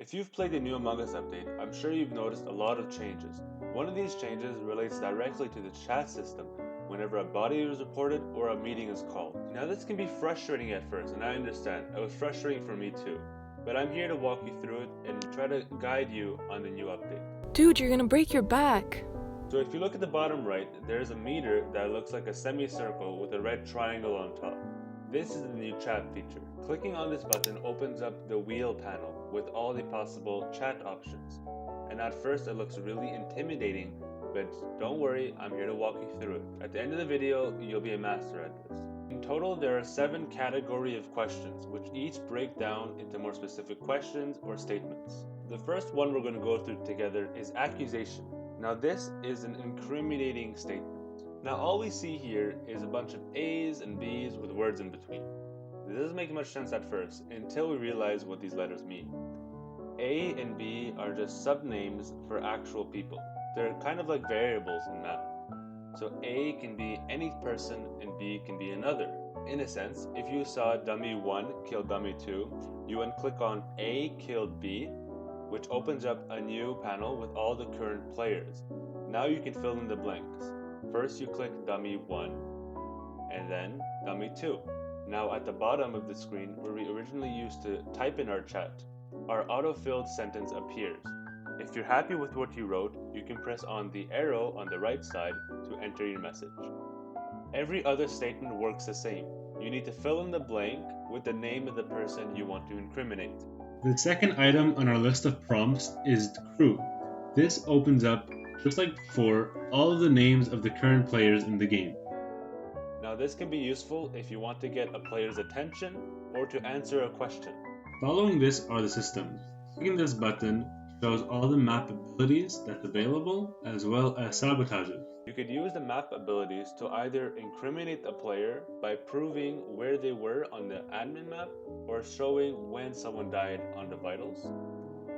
If you've played the new Among Us update, I'm sure you've noticed a lot of changes. One of these changes relates directly to the chat system whenever a body is reported or a meeting is called. Now this can be frustrating at first, and I understand. It was frustrating for me too. But I'm here to walk you through it and try to guide you on the new update. Dude, you're gonna break your back. So if you look at the bottom right, there's a meter that looks like a semicircle with a red triangle on top. This is the new chat feature. Clicking on this button opens up the wheel panel with all the possible chat options. And at first it looks really intimidating, but don't worry, I'm here to walk you through it. At the end of the video, you'll be a master at this. In total, there are 7 categories of questions, which each break down into more specific questions or statements. The first one we're going to go through together is accusation. Now this is an incriminating statement. Now all we see here is a bunch of A's and B's with words in between. This doesn't make much sense at first until we realize what these letters mean. A and B are just subnames for actual people. They're kind of like variables in math. So A can be any person and B can be another. In a sense, if you saw dummy 1 kill dummy 2, you would click on A killed B, which opens up a new panel with all the current players. Now you can fill in the blanks. First you click dummy 1 and then dummy 2. Now at the bottom of the screen where we originally used to type in our chat, our auto-filled sentence appears. If you're happy with what you wrote, you can press on the arrow on the right side to enter your message. Every other statement works the same. You need to fill in the blank with the name of the person you want to incriminate. The second item on our list of prompts is crew. This opens up, just like before, all of the names of the current players in the game. Now this can be useful if you want to get a player's attention or to answer a question. Following this are the systems. Clicking this button shows all the map abilities that's available, as well as sabotages. You could use the map abilities to either incriminate a player by proving where they were on the admin map or showing when someone died on the vitals.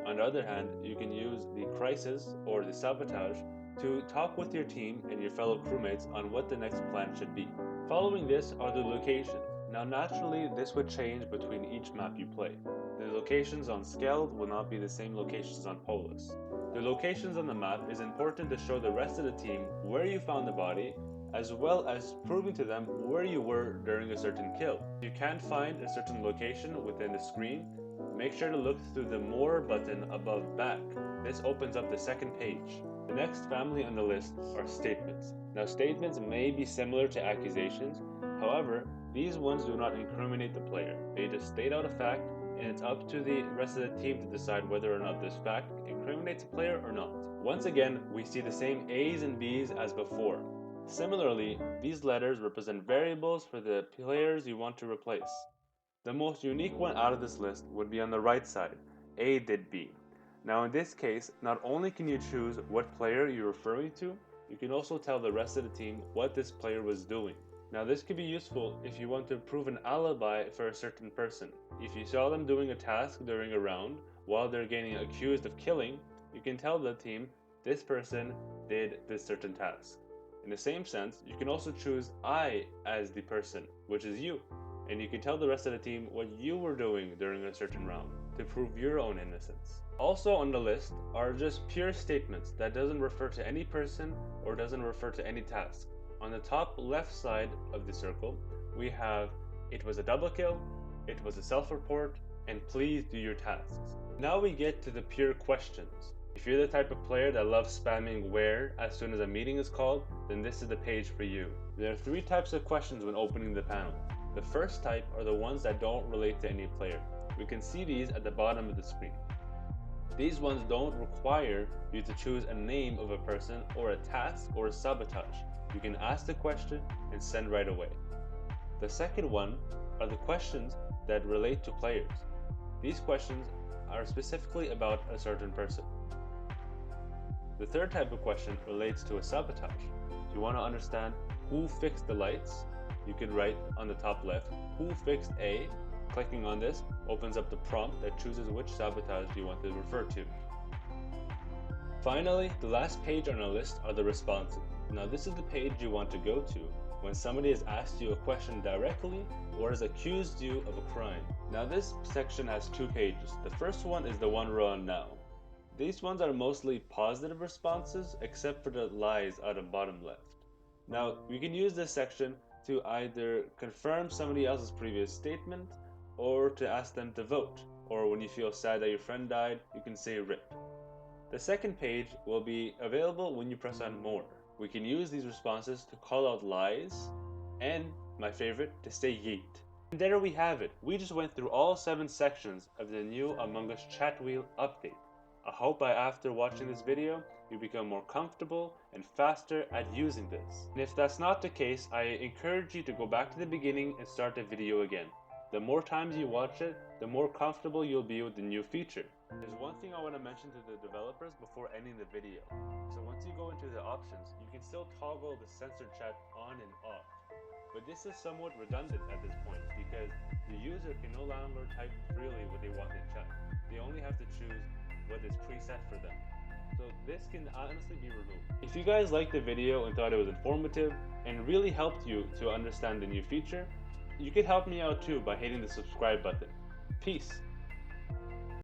On the other hand, you can use the crisis or the sabotage to talk with your team and your fellow crewmates on what the next plan should be. Following this are the locations. Now naturally, this would change between each map you play. The locations on Skeld will not be the same locations on Polis. The locations on the map is important to show the rest of the team where you found the body, as well as proving to them where you were during a certain kill. If you can't find a certain location within the screen, make sure to look through the More button above back. This opens up the second page. The next family on the list are statements. Now statements may be similar to accusations, however, these ones do not incriminate the player. They just state out a fact, and it's up to the rest of the team to decide whether or not this fact incriminates a player or not. Once again, we see the same A's and B's as before. Similarly, these letters represent variables for the players you want to replace. The most unique one out of this list would be on the right side, A did B. Now in this case, not only can you choose what player you're referring to, you can also tell the rest of the team what this player was doing. Now this could be useful if you want to prove an alibi for a certain person. If you saw them doing a task during a round while they're getting accused of killing, you can tell the team this person did this certain task. In the same sense, you can also choose I as the person, which is you, and you can tell the rest of the team what you were doing during a certain round to prove your own innocence. Also on the list are just pure statements that doesn't refer to any person or doesn't refer to any task. On the top left side of the circle, we have it was a double kill, it was a self-report, and please do your tasks. Now we get to the pure questions. If you're the type of player that loves spamming where as soon as a meeting is called, then this is the page for you. There are 3 types of questions when opening the panel. The first type are the ones that don't relate to any player. We can see these at the bottom of the screen. These ones don't require you to choose a name of a person or a task or a sabotage. You can ask the question and send right away. The second one are the questions that relate to players. These questions are specifically about a certain person. The third type of question relates to a sabotage. If you want to understand who fixed the lights, you could write on the top left, who fixed A. Clicking on this opens up the prompt that chooses which sabotage you want to refer to. Finally, the last page on our list are the responses. Now this is the page you want to go to when somebody has asked you a question directly or has accused you of a crime. Now this section has 2 pages. The first one is the one we're on now. These ones are mostly positive responses except for the lies out of bottom left. Now we can use this section to either confirm somebody else's previous statement or to ask them to vote, or when you feel sad that your friend died, you can say RIP. The second page will be available when you press on more. We can use these responses to call out lies and, my favorite, to say yeet. And there we have it. We just went through all 7 sections of the new Among Us chat wheel update. I hope after watching this video, you become more comfortable and faster at using this. And if that's not the case, I encourage you to go back to the beginning and start the video again. The more times you watch it, the more comfortable you'll be with the new feature. There's one thing I want to mention to the developers before ending the video. So once you go into the options, you can still toggle the censored chat on and off. But this is somewhat redundant at this point because the user can no longer type freely what they want in chat. They only have to choose what is preset for them. So this can honestly be removed. If you guys liked the video and thought it was informative and really helped you to understand the new feature, you could help me out too by hitting the subscribe button. Peace.